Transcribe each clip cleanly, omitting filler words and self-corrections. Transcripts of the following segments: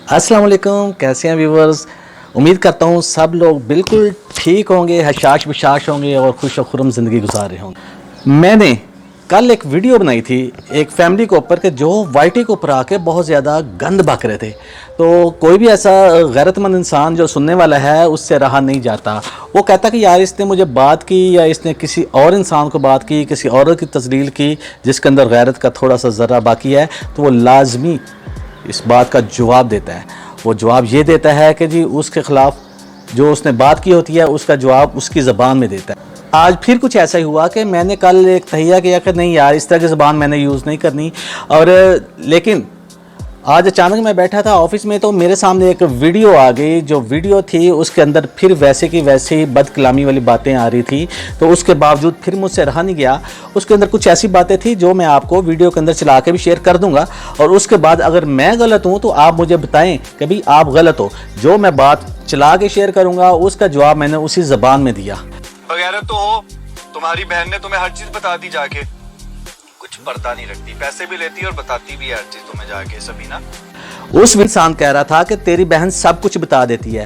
अस्सलाम वालेकुम, कैसे हैं व्यूवर्स। उम्मीद करता हूँ सब लोग बिल्कुल ठीक होंगे, हशाश बशाश होंगे और खुश और खुर्रम ज़िंदगी गुजार रहे होंगे। मैंने कल एक वीडियो बनाई थी एक फैमिली के ऊपर के जो वाईटी के ऊपर आके बहुत ज़्यादा गंद बक रहे थे। तो कोई भी ऐसा गैरतमंद इंसान जो सुनने वाला है उससे रहा नहीं जाता। वो कहता कि यार इसने मुझे बात की या इसने किसी और इंसान को बात की, किसी औरत की तस्लील की जिसके अंदर गैरत का थोड़ा सा ज़र्रा बाकी है, तो वो लाजमी इस बात का जवाब देता है। वो जवाब ये देता है कि जी उसके ख़िलाफ़ जो उसने बात की होती है उसका जवाब उसकी ज़बान में देता है। आज फिर कुछ ऐसा ही हुआ कि मैंने कल एक तहिया किया कि नहीं यार इस तरह की ज़बान मैंने यूज़ नहीं करनी, और लेकिन आज अचानक मैं बैठा था ऑफिस में तो मेरे सामने एक वीडियो आ गई। जो वीडियो थी उसके अंदर फिर वैसे की वैसी बदकलामी वाली बातें आ रही थी, तो उसके बावजूद फिर मुझसे रहा नहीं गया। उसके अंदर कुछ ऐसी बातें थी जो मैं आपको वीडियो के अंदर चला के भी शेयर कर दूंगा, और उसके बाद अगर मैं गलत हूं तो आप मुझे बताएं कि भाई आप गलत हो। जो मैं बात चला के शेयर करूँगा उसका जवाब मैंने उसी ज़बान में दिया। वगैरह तो हो, तुम्हारी बहन ने तुम्हें हर चीज़ बता दी, जाके कुछ पर्दा नहीं रखती, पैसे भी लेती और बताती भी है हर चीज़ तुम्हें जाके। सबीना उस इंसान कह रहा था कि तेरी बहन सब कुछ बता देती है,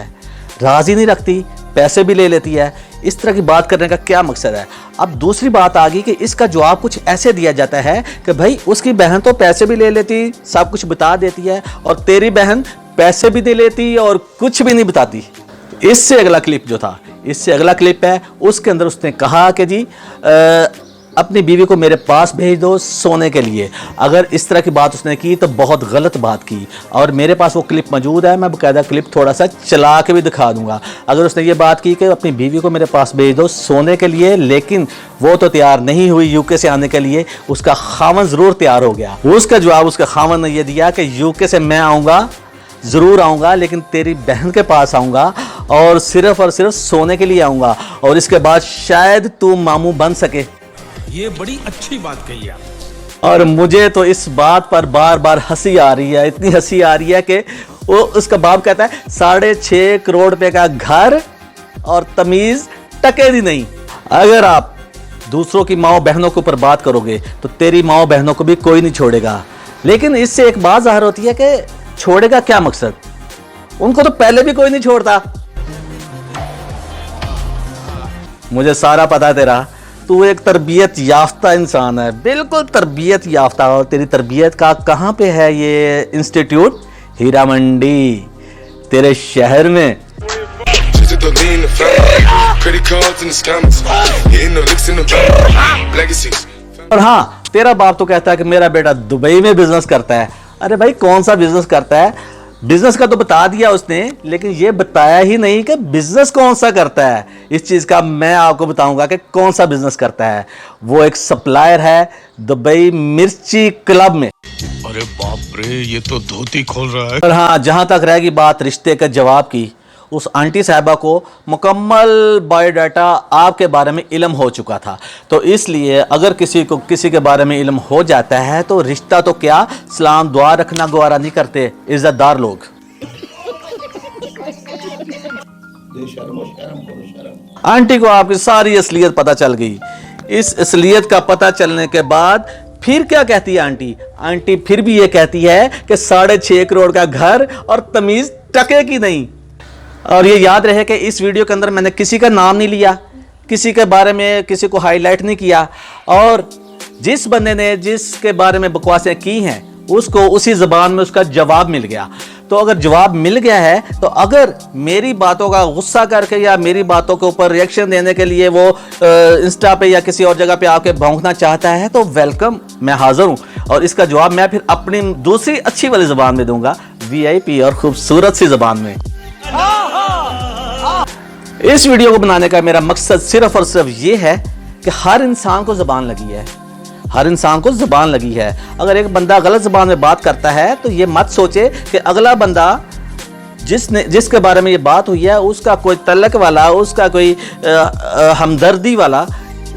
राज़ी नहीं रखती, पैसे भी ले लेती है। इस तरह की बात करने का क्या मकसद है। अब दूसरी बात आ गई कि इसका जवाब कुछ ऐसे दिया जाता है कि भाई उसकी बहन तो पैसे भी ले लेती, सब कुछ बता देती है, और तेरी बहन पैसे भी दे लेती और कुछ भी नहीं बताती। इससे अगला क्लिप जो था, इससे अगला क्लिप है, उसके अंदर उसने कहा कि जी अपनी बीवी को मेरे पास भेज दो सोने के लिए। अगर इस तरह की बात उसने की तो बहुत गलत बात की, और मेरे पास वो क्लिप मौजूद है, मैं बाकायदा क्लिप थोड़ा सा चला के भी दिखा दूंगा। अगर उसने ये बात की कि अपनी बीवी को मेरे पास भेज दो सोने के लिए, लेकिन वो तो तैयार नहीं हुई यूके से आने के लिए, उसका खावन ज़रूर तैयार हो गया। उसका जवाब उसका खावन ने यह दिया कि यूके से मैं आऊँगा, ज़रूर आऊँगा, लेकिन तेरी बहन के पास आऊँगा और सिर्फ सोने के लिए आऊँगा, और इसके बाद शायद तू मामू बन सके। ये बड़ी अच्छी बात कही आप। और मुझे तो इस बात पर बार बार हंसी आ रही है, इतनी हंसी आ रही है कि वो उसका बाप कहता है 6.5 करोड़ रुपए का घर और तमीज़ टके भी नहीं। अगर आप दूसरों की माओ बहनों के ऊपर बात करोगे तो तेरी माओ बहनों को भी कोई नहीं छोड़ेगा। लेकिन इससे एक बात ज़ाहिर होती है कि छोड़ेगा क्या मकसद, उनको तो पहले भी कोई नहीं छोड़ता। मुझे सारा पता है तेरा, तू एक तरबियत याफ्ता इंसान है, बिल्कुल तरबियत याफ्ता। और तेरी तरबियत का कहाँ पे है ये इंस्टीट्यूट? हीरा मंडी, तेरे शहर में। और हाँ, तेरा बाप तो कहता है कि मेरा बेटा दुबई में बिजनेस करता है। अरे भाई कौन सा बिजनेस करता है? बिजनेस का तो बता दिया उसने, लेकिन ये बताया ही नहीं कि बिजनेस कौन सा करता है। इस चीज़ का मैं आपको बताऊंगा कि कौन सा बिजनेस करता है। वो एक सप्लायर है दुबई मिर्ची क्लब में। अरे बाप रे, ये तो धोती खोल रहा है। और हाँ, जहाँ तक रहेगी बात रिश्ते के जवाब की, उस आंटी साहिबा को मुकम्मल बायोडाटा आपके बारे में इल्म हो चुका था। तो इसलिए अगर किसी को किसी के बारे में इल्म हो जाता है तो रिश्ता तो क्या, सलाम दुआ रखना गवारा नहीं करते इज्जतदार लोग। आंटी को आपकी सारी असलियत पता चल गई। इस असलियत का पता चलने के बाद फिर क्या कहती है आंटी? आंटी फिर भी ये कहती है कि 6.5 करोड़ का घर और तमीज टके की नहीं। और ये याद रहे कि इस वीडियो के अंदर मैंने किसी का नाम नहीं लिया, किसी के बारे में किसी को हाईलाइट नहीं किया, और जिस बंदे ने जिसके बारे में बकवासें की हैं उसको उसी ज़बान में उसका जवाब मिल गया। तो अगर जवाब मिल गया है तो अगर मेरी बातों का गुस्सा करके या मेरी बातों के ऊपर रिएक्शन देने के लिए वो इंस्टा पे या किसी और जगह पे आके भौंकना चाहता है तो वेलकम, मैं हाजिर हूँ। और इसका जवाब मैं फिर अपनी दूसरी अच्छी वाली ज़बान में दूंगा, VIP और खूबसूरत सी ज़बान में। इस वीडियो को बनाने का मेरा मकसद सिर्फ और सिर्फ ये है कि हर इंसान को ज़बान लगी है, हर इंसान को ज़बान लगी है। अगर एक बंदा गलत ज़बान में बात करता है तो ये मत सोचे कि अगला बंदा जिसके बारे में ये बात हुई है उसका कोई तलक वाला, उसका कोई हमदर्दी वाला,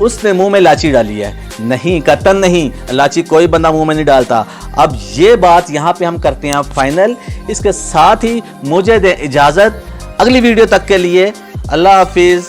उसने मुंह में लाची डाली है। नहीं, कतन नहीं, लाची कोई बंदा मुंह में नहीं डालता। अब ये बात यहाँ पे हम करते हैं फाइनल। इसके साथ ही मुझे दे इजाज़त, अगली वीडियो तक के लिए अल्लाह हाफिज़।